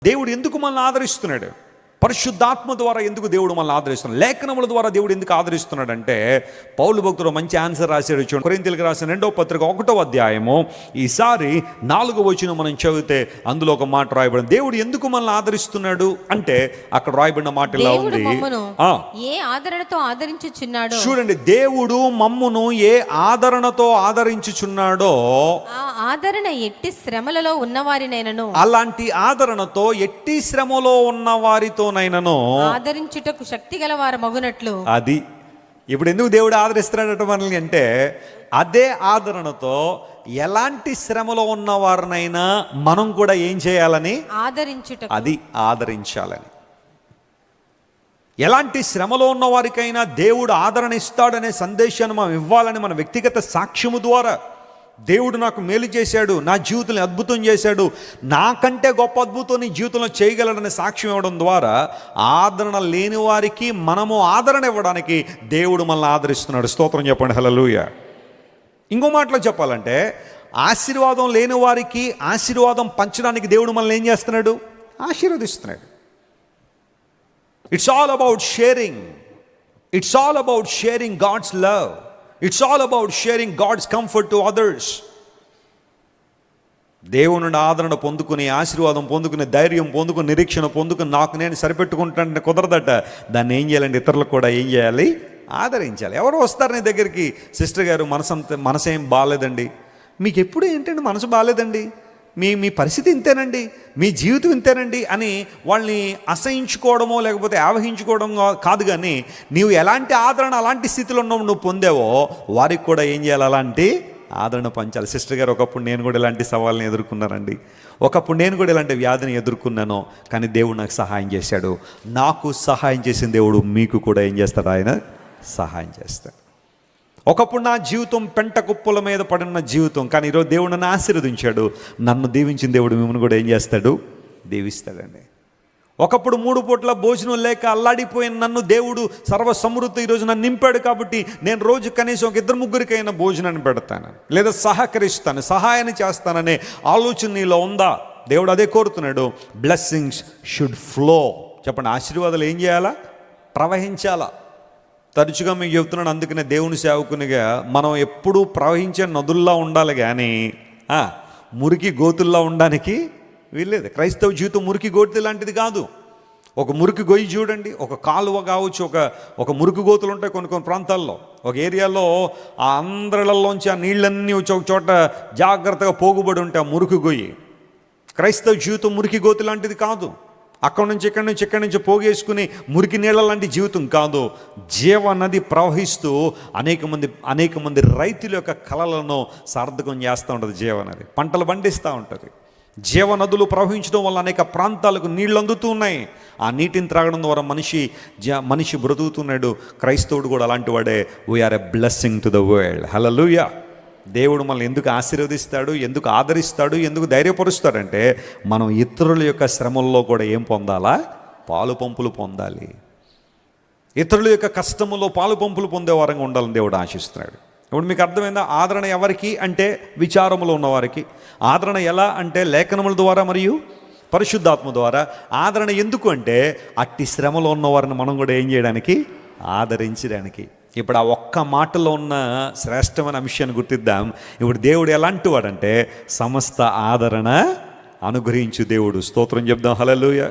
దేవుడు ఎందుకు మనల్ని ఆదరిస్తున్నాడు? పరిశుద్ధాత్మ ద్వారా ఎందుకు దేవుడు మనల్ని ఆదరిస్తున్నాడు? లేఖనముల ద్వారా దేవుడు ఎందుకు ఆదరిస్తున్నాడు అంటే, పౌలు భక్తుడు మంచి ఆన్సర్ రాశాడు. చూడండి, కొరింథీయులకు రాసిన 2వ పత్రిక 1వ అధ్యాయము ఈసారి 4వ వచనం మనం చదివితే అందులో ఒక మాట రాయబడింది. దేవుడు ఎందుకు మనల్ని ఆదరిస్తున్నాడు అంటే అక్కడ రాయబడిన మాట ఇలా ఉంది. ఏ ఆదరణతో ఆదరించుచున్నాడో, చూడండి, దేవుడు మమ్మును ఏ ఆదరణతో ఆదరించుచున్నాడో, ఆ ఆదరణ ఎట్టి శ్రమలలో ఉన్నవారినైనను, అలాంటి ఆదరణతో ఎట్టి శ్రమలో ఉన్న వారితో ఆదరించుటకు శక్తి గల వారు మగునట్లు. అది ఇప్పుడు ఎందుకు దేవుడు ఆదరిస్తున్నాడట మనల్ని అంటే, అదే ఆదరణతో ఎలాంటి శ్రమలో ఉన్న వారినైనా మనం కూడా ఏం చేయాలని? ఆదరించుటకు. అది ఆదరించాలని. ఎలాంటి శ్రమలో ఉన్న వారికైనా దేవుడు ఆదరణ ఇస్తాడనే సందేశాన్ని మనం ఇవ్వాలని మన వ్యక్తిగత సాక్ష్యము ద్వారా, దేవుడు నాకు మేలు చేశాడు, నా జీవితంలో అద్భుతం చేశాడు, నాకంటే గొప్ప అద్భుతం నీ జీవితంలో చేయగలడనే సాక్ష్యం ఇవ్వడం ద్వారా ఆదరణ లేని వారికి మనము ఆదరణ ఇవ్వడానికి దేవుడు మనల్ని ఆదరిస్తున్నాడు. స్తోత్రం చెప్పండి, హల్లెలూయా. ఇంకో మాటలో చెప్పాలంటే, ఆశీర్వాదం లేని వారికి ఆశీర్వాదం పంచడానికి దేవుడు మనల్ని ఏం చేస్తున్నాడు? ఆశీర్వదిస్తున్నాడు. It's all about sharing. It's all about sharing God's love. It's all about sharing God's comfort to others. దేవుని నుండి ఆదరణ పొందుకుని, ఆశీర్వాదం పొందుకుని, ధైర్యం పొందుకుని, నిరీక్షణ పొందుకుని నాకు నేను సరిపెట్టుకుంటానంటే కుదరదట. దాన్ని ఏం చేయాలంటే ఇతరులకు కూడా ఏం చేయాలి? ఆదరించాలి. ఎవరు వస్తారు నీ దగ్గరికి, సిస్టర్ గారు మనసేం బాగాలేదండి, మీకు ఎప్పుడు ఏంటండి మనసు బాగాలేదండి, మీ పరిస్థితి ఇంతేనండి, మీ జీవితం ఇంతేనండి అని వాళ్ళని అసహించుకోవడమో లేకపోతే ఆవహించుకోవడం కాదు, కానీ నీవు ఎలాంటి ఆదరణ అలాంటి స్థితిలో ఉన్నావు నువ్వు పొందావో వారికి కూడా ఏం చేయాలి? అలాంటి ఆదరణ పంచాలి. సిస్టర్ గారు, ఒకప్పుడు నేను కూడా ఇలాంటి సవాళ్ళని ఎదుర్కొన్నానండి, ఒకప్పుడు నేను కూడా ఇలాంటి వ్యాధిని ఎదుర్కొన్నాను, కానీ దేవుడు నాకు సహాయం చేశాడు. నాకు సహాయం చేసిన దేవుడు మీకు కూడా ఏం చేస్తాడు? ఆయన సహాయం చేస్తాడు. ఒకప్పుడు నా జీవితం పెంట కుప్పల మీద పడిన జీవితం, కానీ ఈరోజు దేవుడు నన్ను ఆశీర్వదించాడు. నన్ను దీవించిన దేవుడు మిమ్మల్ని కూడా ఏం చేస్తాడు? దీవిస్తాడండి. ఒకప్పుడు 3 పూట్ల భోజనం లేక అల్లాడిపోయిన నన్ను దేవుడు సర్వ సమృద్ధి ఈరోజు నన్ను నింపాడు. కాబట్టి నేను రోజు కనీసం ఒక 2-3 భోజనాన్ని పెడతాను, లేదా సహకరిస్తాను, సహాయాన్ని చేస్తాననే ఆలోచన నీలో ఉందా? దేవుడు అదే కోరుతున్నాడు. Blessings should flow. చెప్పండి, ఆశీర్వాదాలు ఏం చేయాలా? ప్రవహించాలా. తరచుగా మీకు చెప్తున్నాను, అందుకనే దేవుని సేవకునిగా మనం ఎప్పుడూ ప్రవహించే నదుల్లా ఉండాలి, కానీ మురికి గోతుల్లా ఉండడానికి వీల్లేదు. క్రైస్తవ జీవితం మురికి గోతి లాంటిది కాదు. ఒక మురికి గొయ్యి చూడండి, ఒక కాలువ కావచ్చు, ఒక మురికి గోతులు ఉంటాయి కొన్ని ప్రాంతాల్లో. ఒక ఏరియాలో ఆ అందరిలోంచి ఆ నీళ్ళన్నీ వచ్చి ఒక చోట జాగ్రత్తగా పోగుబడి ఉంటే ఆ మురికి గొయ్యి. క్రైస్తవ జీవితం మురికి గోతి లాంటిది కాదు. ఇక్కడి నుంచి పోగేసుకుని మురికి నీళ్ళ లాంటి జీవితం కాదు. జీవ నది ప్రవహిస్తూ అనేక మంది రైతుల యొక్క కళలను సార్థకం చేస్తూ ఉంటుంది. జీవనది పంటలు పండిస్తూ ఉంటుంది. జీవనదులు ప్రవహించడం వల్ల అనేక ప్రాంతాలకు నీళ్లు అందుతూ ఉన్నాయి. ఆ నీటిని త్రాగడం ద్వారా మనిషి బ్రతుకుతున్నాడు. క్రైస్తవుడు కూడా అలాంటి వాడే. We are a blessing to the world. Hallelujah. దేవుడు మనల్ని ఎందుకు ఆశీర్వదిస్తాడు, ఎందుకు ఆదరిస్తాడు, ఎందుకు ధైర్యపరుస్తాడంటే, మనం ఇతరుల యొక్క శ్రమల్లో కూడా ఏం పొందాలా? పాలు పంపులు పొందాలి. ఇతరుల యొక్క కష్టములో పాలు పంపులు పొందే వారంగా ఉండాలని దేవుడు ఆశిస్తున్నాడు. ఇప్పుడు మీకు అర్థమైందా? ఆదరణ ఎవరికి అంటే విచారములో ఉన్నవారికి. ఆదరణ ఎలా అంటే లేఖనముల ద్వారా మరియు పరిశుద్ధాత్మ ద్వారా. ఆదరణ ఎందుకు అంటే అట్టి శ్రమలో ఉన్నవారిని మనం కూడా ఏం చేయడానికి? ఆదరించడానికి. ఇప్పుడు ఆ ఒక్క మాటలో ఉన్న శ్రేష్టమైన అంశాన్ని గుర్తిద్దాం. ఇప్పుడు దేవుడు ఎలాంటి వాడంటే సమస్త ఆదరణ అనుగ్రహించు దేవుడు. స్తోత్రం చెప్దాం, హల్లెలూయా.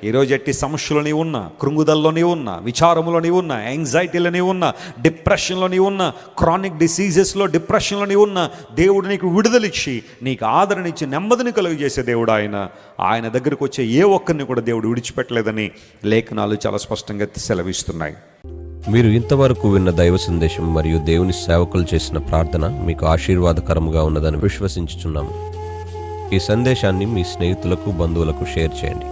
ఈరోజు ఎట్టి సమస్యలో నీవు ఉన్నా, కృంగుదల్లో నీవు ఉన్నా, విచారములో నీవు ఉన్నా, యాంగ్జైటీలో నీవు ఉన్నా, డిప్రెషన్లో నీవు ఉన్నా, క్రానిక్ డిసీజెస్లో డిప్రెషన్లో నీవు ఉన్నా, దేవుడు నీకు విడుదలిచ్చి నీకు ఆదరణ ఇచ్చి నెమ్మదిని కలుగు చేసే దేవుడు ఆయన దగ్గరకు వచ్చే ఏ ఒక్కరిని కూడా దేవుడు విడిచిపెట్టలేదని లేఖనాలు చాలా స్పష్టంగా సెలవిస్తున్నాయి. మీరు ఇంతవరకు విన్న దైవ సందేశం మరియు దేవుని సేవకులు చేసిన ప్రార్థన మీకు ఆశీర్వాదకరముగా ఉన్నదని విశ్వసించుచున్నాము. ఈ సందేశాన్ని మీ స్నేహితులకు, బంధువులకు షేర్ చేయండి.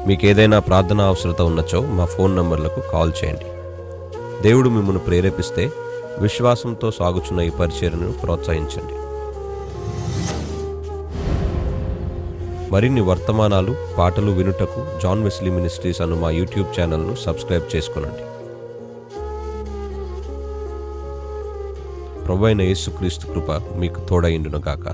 మీకు ఏదైనా ప్రార్థన అవసరత ఉన్నచో మా ఫోన్ నంబర్లకు కాల్ చేయండి. దేవుడు మిమ్మల్ని ప్రేరేపిస్తే విశ్వాసంతో సాగుచున్న ఈ పరిచర్యను ప్రోత్సహించండి. మరిన్ని వర్తమానాలు, పాటలు వినుటకు జాన్ వెస్లీ మినిస్ట్రీస్ అను మా యూట్యూబ్ ఛానల్ను సబ్స్క్రైబ్ చేసుకొనండి. ప్రభువైన యేసుక్రీస్తు కృప మీకు తోడైండును గాక.